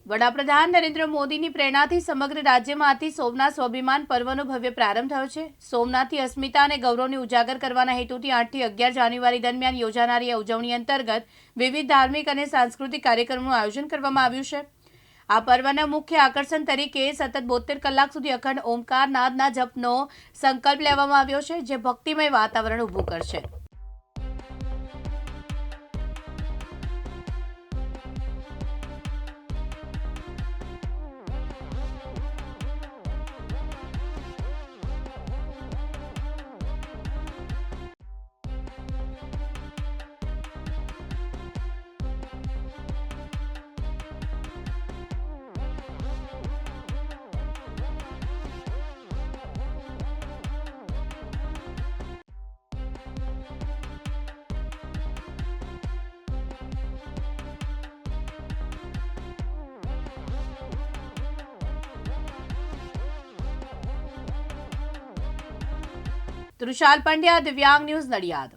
વડાપ્રધાન નરેન્દ્ર મોદીની પ્રેરણાથી સમગ્ર રાજ્યમાંથી સોમનાથ સ્વાભિમાન પર્વનો ભવ્ય પ્રારંભ થયો છે। સોમનાથની અસ્મિતા અને ગૌરવને ઉજાગર કરવાના હેતુથી 8 થી 11 જાન્યુઆરી દરમિયાન યોજાનારી આ ઉજવણી અંતર્ગત વિવિધ ધાર્મિક અને સાંસ્કૃતિક કાર્યક્રમોનું આયોજન કરવામાં આવ્યું છે। આ પર્વના મુખ્ય આકર્ષણ તરીકે સતત 72 કલાક સુધી અખંડ ઓમકાર નાદના જપનો સંકલ્પ લેવામાં આવ્યો છે, જે ભક્તિમય વાતાવરણ ઊભું કરશે। તૃષાલ પંડ્યા, દિવ્યાંગ ન્યૂઝ, નડિયાદ।